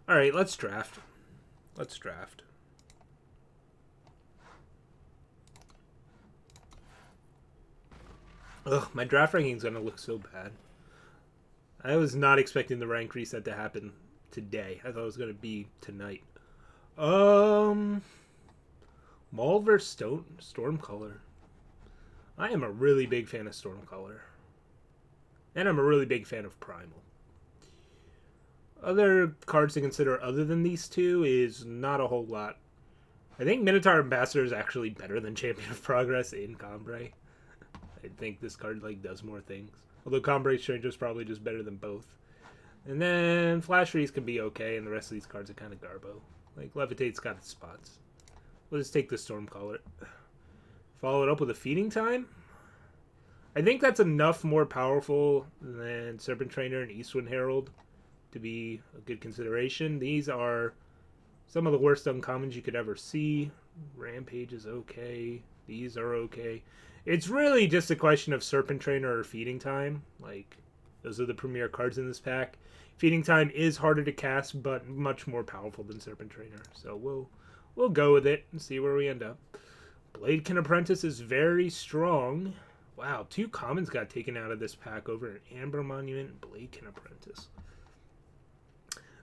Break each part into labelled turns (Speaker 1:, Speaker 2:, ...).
Speaker 1: All right, let's draft. Let's draft. Ugh, my draft ranking's gonna look so bad. I was not expecting the rank reset to happen today. I thought it was gonna be tonight. Um, Maul versus Stormcolor. I am a really big fan of Stormcolor, and I'm a really big fan of Primal. Other cards to consider other than these two is not a whole lot. I think Minotaur Ambassador is actually better than Champion of Progress in Cambrai. I think this card like does more things. Although Cambrai Stranger is probably just better than both. And then Flash Freeze can be okay, and the rest of these cards are kind of garbo. Like Levitate's got its spots. We'll just take the Stormcaller. Follow it up with a Feeding Time. I think that's enough more powerful than Serpent Trainer and Eastwind Herald to be a good consideration. These are some of the worst uncommons you could ever see. Rampage is okay. These are okay. It's really just a question of Serpent Trainer or Feeding Time. Like, those are the premier cards in this pack. Feeding Time is harder to cast, but much more powerful than Serpent Trainer. So we'll go with it and see where we end up. Bladekin Apprentice is very strong. Wow, 2 commons got taken out of this pack over an Amber Monument and Bladekin Apprentice.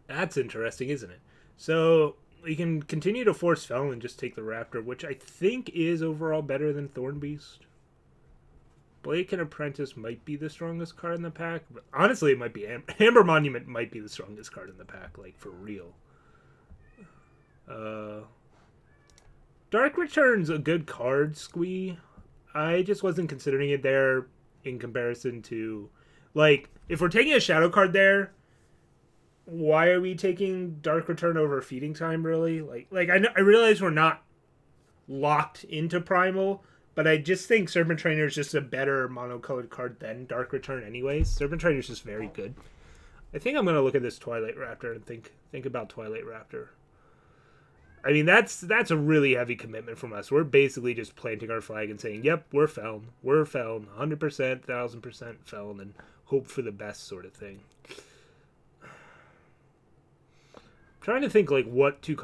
Speaker 1: That's interesting, isn't it? So we can continue to force Fel and just take the Raptor, which I think is overall better than Thornbeast. Bladekin Apprentice might be the strongest card in the pack, but honestly, it might be Amber Monument might be the strongest card in the pack, like for real. Dark Return's a good card, Squee. I just wasn't considering it there in comparison to, like, if we're taking a Shadow card there, why are we taking Dark Return over Feeding Time, really? I realize we're not locked into Primal, but I just think Serpent Trainer is just a better monocolored card than Dark Return anyways. Serpent Trainer is just very good. I think I'm going to look at this Twilight Raptor and think about Twilight Raptor. I mean, that's a really heavy commitment from us. We're basically just planting our flag and saying, yep, we're Feln. We're Feln. 100%, 1,000% Feln, and hope for the best sort of thing. I'm trying to think, like, what two...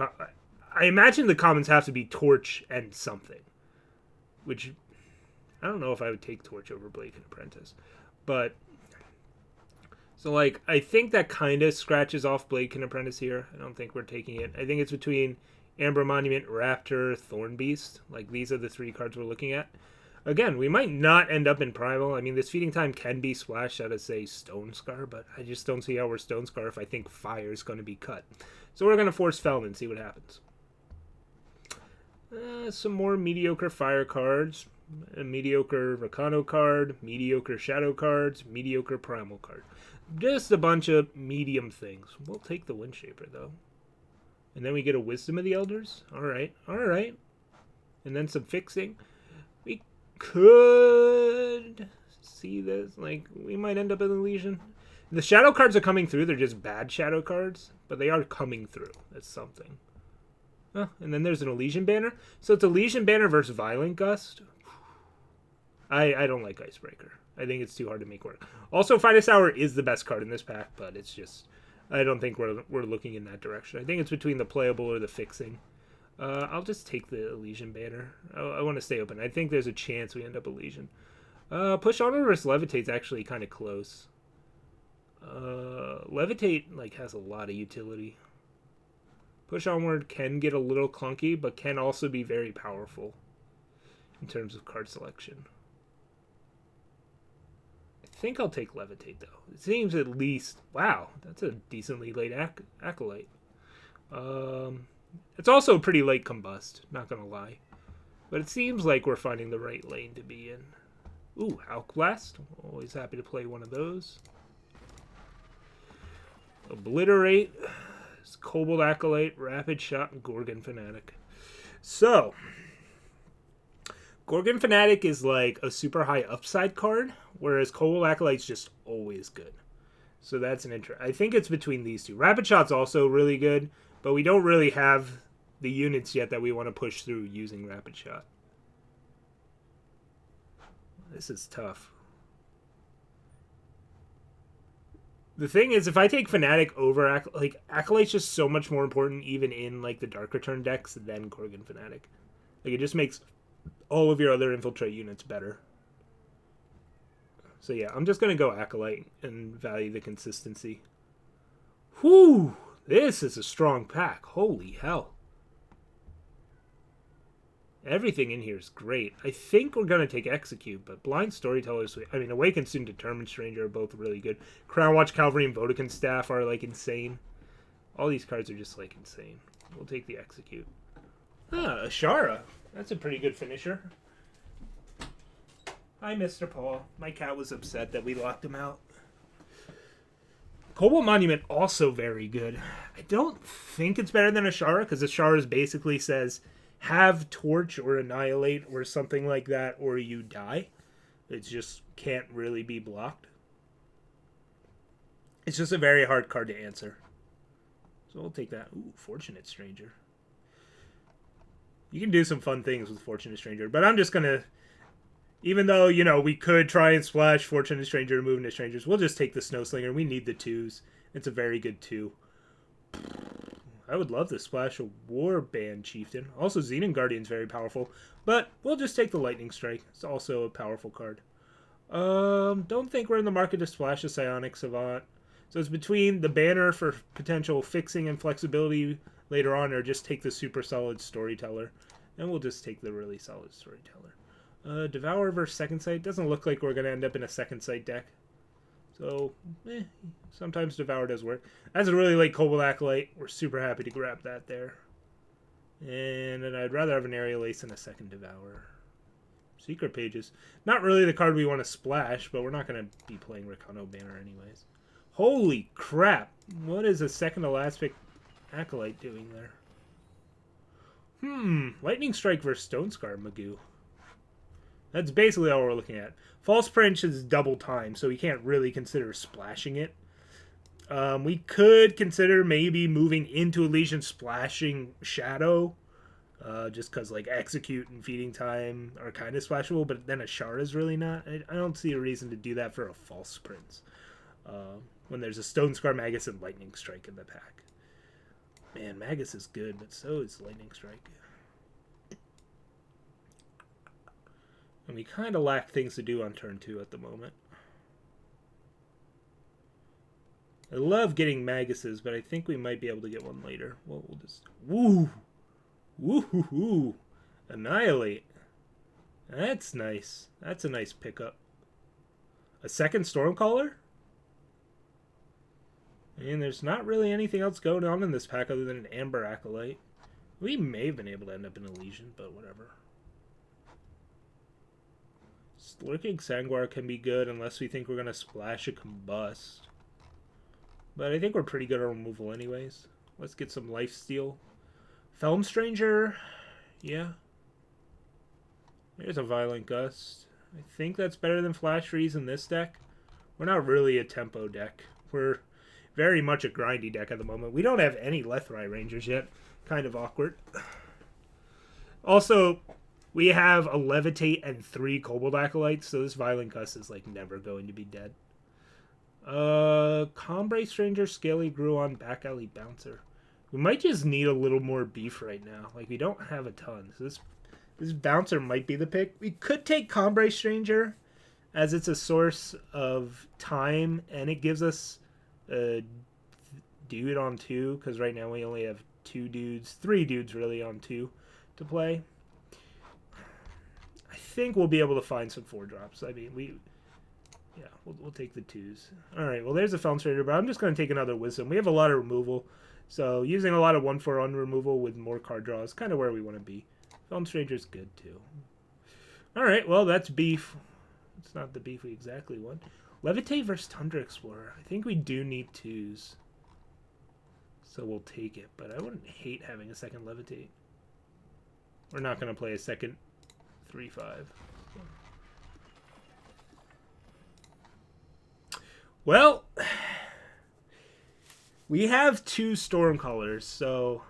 Speaker 1: I imagine the commons have to be Torch and something. Which, I don't know if I would take Torch over Bladekin Apprentice. But... So, like, I think that kind of scratches off Bladekin Apprentice here. I don't think we're taking it. I think it's between Amber Monument, Raptor, Thornbeast. Like, these are the 3 cards we're looking at. Again, we might not end up in Primal. I mean, this Feeding Time can be splashed out of, say, Stone Scar, but I just don't see how we're Stone Scar if I think Fire is going to be cut. So we're going to force Feln and see what happens. Some more mediocre Fire cards. A mediocre Rakano card, mediocre Shadow cards, mediocre Primal card. Just a bunch of medium things. We'll take the Windshaper, though. And then we get a Wisdom of the Elders. Alright, alright. And then some fixing. We could see this. Like, we might end up in Elysian. The Shadow cards are coming through. They're just bad Shadow cards. But they are coming through. That's something. Oh, and then there's an Elysian Banner. So it's Elysian Banner versus Violent Gust. I don't like Icebreaker. I think it's too hard to make work. Also, Finest Hour is the best card in this pack, but it's just... I don't think we're looking in that direction. I think it's between the playable or the fixing. I'll just take the Elysian Banner. I want to stay open. I think there's a chance we end up Elysian. Push Onward versus Levitate's actually kind of close. Levitate like has a lot of utility. Push Onward can get a little clunky, but can also be very powerful in terms of card selection. I think I'll take Levitate, though. It seems at least... Wow, that's a decently late Acolyte. It's also a pretty late Combust, not going to lie. But it seems like we're finding the right lane to be in. Ooh, Hulk Blast. Always happy to play one of those. Obliterate. Kobold Acolyte, Rapid Shot, and Gorgon Fanatic. So... Gorgon Fanatic is like a super high upside card, whereas Kobold Acolyte's just always good. So that's an interest. I think it's between these two. Rapid Shot's also really good, but we don't really have the units yet that we want to push through using Rapid Shot. This is tough. The thing is, if I take Fnatic over Acolyte's just so much more important even in like the Dark Return decks than Gorgon Fnatic. Like it just makes all of your other infiltrate units better. So yeah, I'm just gonna go Acolyte and value the consistency. Whew! This is a strong pack. Holy hell. Everything in here is great. I think we're going to take Execute, but Blind Storytellers, I mean, Awaken Soon, Determined Stranger are both really good. Crown Watch, Cavalry, and Vodkin Staff are, like, insane. All these cards are just, like, insane. We'll take the Execute. Ah, Ashara. That's a pretty good finisher. Hi, Mr. Paul. My cat was upset that we locked him out. Cobalt Monument, also very good. I don't think it's better than Ashara, because Ashara basically says, have Torch or Annihilate or something like that, or you die. It just can't really be blocked. It's just a very hard card to answer. So we'll take that. Ooh, Fortunate Stranger. You can do some fun things with Fortunate Stranger, but I'm just going to... Even though, you know, we could try and splash Fortunate Stranger and move into Strangers, we'll just take the Snowslinger. We need the 2s. It's a very good 2. I would love to splash a Warband Chieftain. Also, Xenon Guardian's very powerful, but we'll just take the Lightning Strike. It's also a powerful card. Don't think we're in the market to splash a Psionic Savant. So it's between the banner for potential fixing and flexibility later on, or just take the super solid Storyteller. And we'll just take the really solid Storyteller. Devour versus Second Sight. Doesn't look like we're going to end up in a Second Sight deck. So, sometimes Devour does work. That's a really late Cobalt Acolyte. We're super happy to grab that there. And I'd rather have an Aerial Ace than a second Devour. Secret Pages. Not really the card we want to splash, but we're not going to be playing Rakano Banner anyways. Holy crap. What is a second to last pick Acolyte doing there? Lightning Strike versus Stone Scar Magoo. That's basically all we're looking at. False Prince is double time, so we can't really consider splashing it. We could consider maybe moving into Elysian splashing Shadow, just because like Execute and Feeding Time are kind of splashable, but then Ashara is really not. I don't see a reason to do that for a False Prince when there's a Stone Scar, Magus, and Lightning Strike in the pack. Man, Magus is good, but so is Lightning Strike. And we kind of lack things to do on turn 2 at the moment. I love getting Maguses, but I think we might be able to get one later. Well, we'll just... Woo! Woo-hoo-hoo! Annihilate. That's nice. That's a nice pickup. A second Stormcaller? And there's not really anything else going on in this pack other than an Amber Acolyte. We may have been able to end up in Elysian, but whatever. Lurking Sanguar can be good unless we think we're going to splash a Combust. But I think we're pretty good on removal anyways. Let's get some Lifesteal. Felm Stranger. Yeah. There's a Violent Gust. I think that's better than Flash Freeze in this deck. We're not really a tempo deck. We're very much a grindy deck at the moment. We don't have any Lethrai Rangers yet. Kind of awkward. Also... we have a Levitate and 3 Cobalt Acolytes, so this Violent Gust is like never going to be dead. Combray Stranger, Scaly Gruon, Back Alley Bouncer. We might just need a little more beef right now. Like, we don't have a ton. So this Bouncer might be the pick. We could take Combray Stranger, as it's a source of time, and it gives us a dude on 2, because right now we only have 3 dudes really on 2 to play. I think we'll be able to find some 4-drops. I mean, we'll take the 2s. All right, well, there's a Felm Stranger, but I'm just going to take another Wisdom. We have a lot of removal, so using a lot of 1/4 removal with more card draw is kind of where we want to be. Felm Stranger's good, too. All right, well, that's beef. It's not the beef we exactly want. Levitate versus Tundra Explorer. I think we do need 2s, so we'll take it, but I wouldn't hate having a second Levitate. We're not going to play a second 3/5. Well, we have 2 Stormcallers, so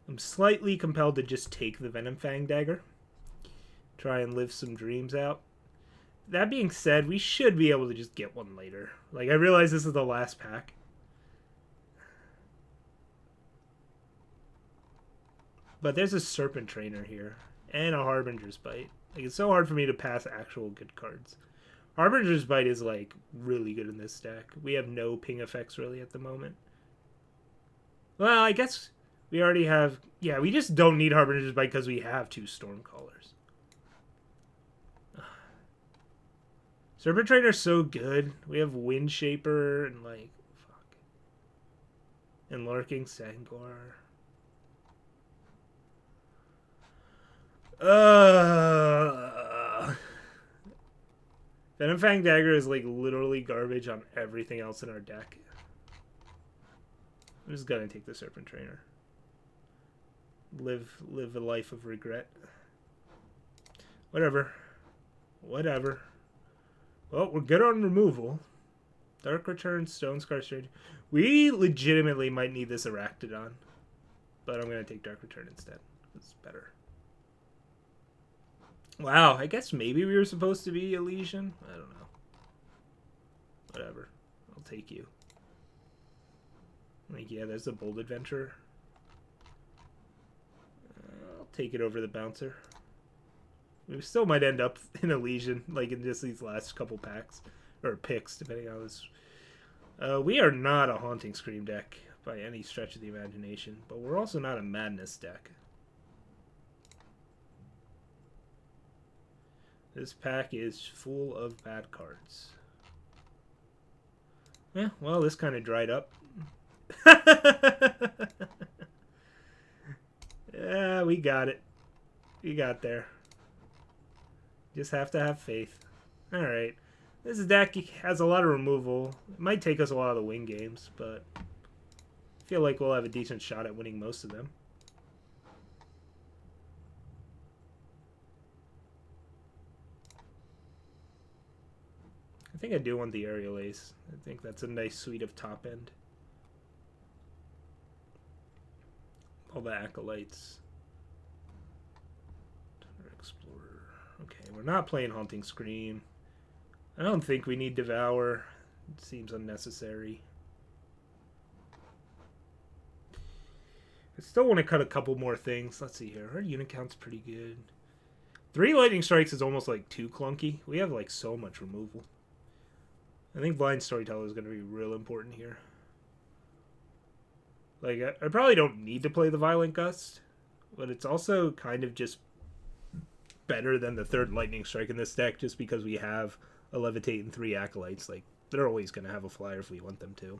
Speaker 1: I'm slightly compelled to just take the Venom Fang Dagger. Try and live some dreams out. that being said, we should be able to just get one later. Like, I realize this is the last pack. But there's a Serpent Trainer here. And a Harbinger's Bite. Like, it's so hard for me to pass actual good cards. Harbinger's Bite is, like, really good in this deck. We have no ping effects, really, at the moment. Well, I guess we already have... Yeah, we just don't need Harbinger's Bite because we have 2 Stormcallers. Serpent Trainer's so good. We have Windshaper and, like... Fuck. And Lurking Sangor. Venom Fang Dagger is like literally garbage on everything else in our deck. I'm just gonna take the Serpent Trainer. Live a life of regret. Whatever. Whatever. Well, we're good on removal. Dark Return, Stone Scar Surge. We legitimately might need this Arachnodon. But I'm gonna take Dark Return instead. It's better. Wow, I guess maybe we were supposed to be Elysian. I don't know. Whatever. I'll take you. Like, yeah, there's a Bold Adventure. I'll take it over the Bouncer. We still might end up in Elysian, like in just these last couple packs. Or picks, depending on this. We are not a Haunting Scream deck by any stretch of the imagination. But we're also not a Madness deck. This pack is full of bad cards. Yeah, well, this kind of dried up. Yeah, we got it. We got there. Just have to have faith. Alright. This deck has a lot of removal. It might take us a lot of the win games, but I feel like we'll have a decent shot at winning most of them. I think I do want the Aerial Ace. I think that's a nice suite of top end. All the Acolytes. Thunder Explorer. Okay, we're not playing Haunting Scream. I don't think we need Devour. It seems unnecessary. I still want to cut a couple more things. Let's see here. Our unit count's pretty good. 3 Lightning Strikes is almost like too clunky. We have like so much removal. I think Blind Storyteller is going to be real important here. Like, I probably don't need to play the Violent Gust, but it's also kind of just better than the 3rd Lightning Strike in this deck just because we have a Levitate and 3 Acolytes. Like, they're always going to have a flyer if we want them to.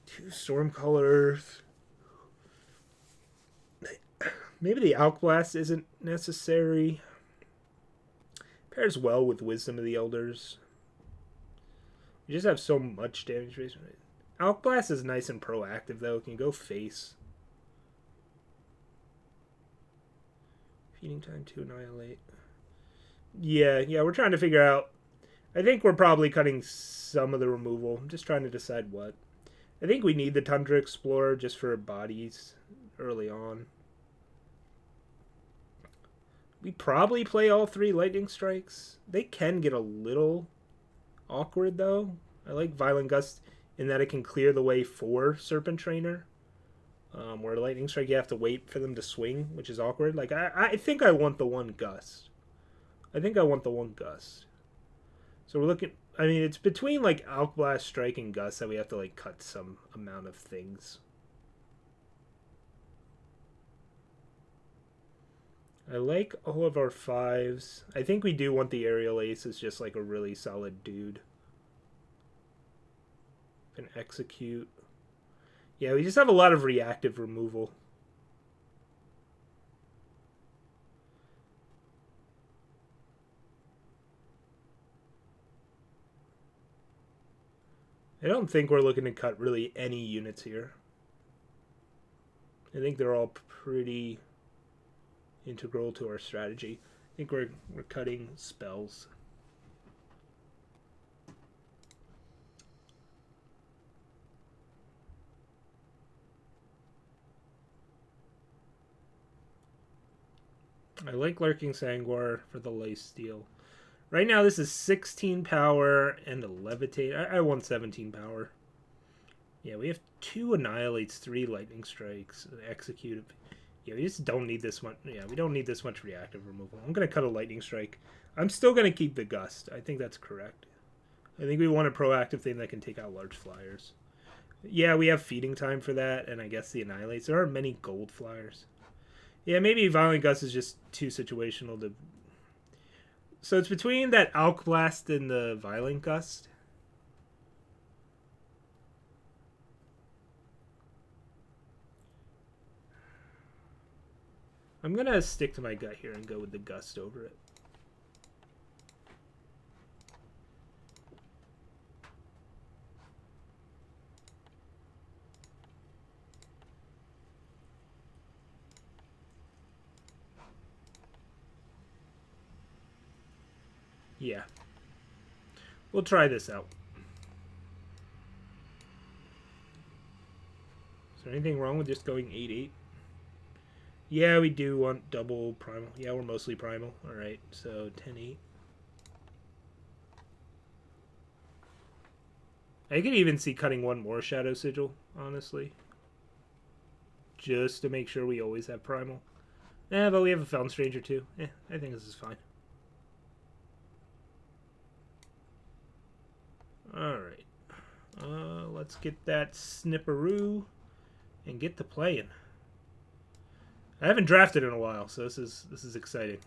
Speaker 1: 2 Stormcallers. Maybe the Alkblast isn't necessary. Pairs well with Wisdom of the Elders. You just have so much damage base. Alkblast is nice and proactive, though. It can go face. Feeding time to annihilate. Yeah, we're trying to figure out. I think we're probably cutting some of the removal. I'm just trying to decide what. I think we need the Tundra Explorer just for bodies early on. We probably play all 3 Lightning Strikes. They can get a little awkward, though. I like Violent Gust in that it can clear the way for Serpent Trainer. Where Lightning Strike, you have to wait for them to swing, which is awkward. Like, I think I want the 1 Gust. I think I want the 1 Gust. So we're looking... I mean, it's between, like, Alkblast, Strike, and Gust that we have to, like, cut some amount of things. I like all of our 5s. I think we do want the Aerial Ace as just, like, a really solid dude. Can execute. Yeah, we just have a lot of reactive removal. I don't think we're looking to cut really any units here. I think they're all pretty integral to our strategy. I think we're cutting spells. I like Lurking Sangor for the Lifesteal. Right now, this is 16 power and a levitate. I want 17 power. Yeah, we have 2 annihilates, 3 lightning strikes, execute. Yeah, we just don't need this much. Yeah, we don't need this much reactive removal. I'm gonna cut a lightning strike. I'm still gonna keep the gust. I think that's correct. I think we want a proactive thing that can take out large flyers. Yeah, we have feeding time for that, and I guess the annihilates. There aren't many gold flyers. Yeah, maybe violent gust is just too situational to. So it's between that Alk Blast and the violent gust. I'm gonna stick to my gut here and go with the gust over it. Yeah. We'll try this out. Is there anything wrong with just going 8-8? Yeah, we do want double primal. Yeah, we're mostly primal. Alright, so 10-8. I could even see cutting one more Shadow Sigil, honestly. Just to make sure we always have primal. Yeah, but we have a Fountain Stranger too. I think this is fine. Alright. Let's get that snipperoo and get to playing. I haven't drafted in a while, so this is exciting.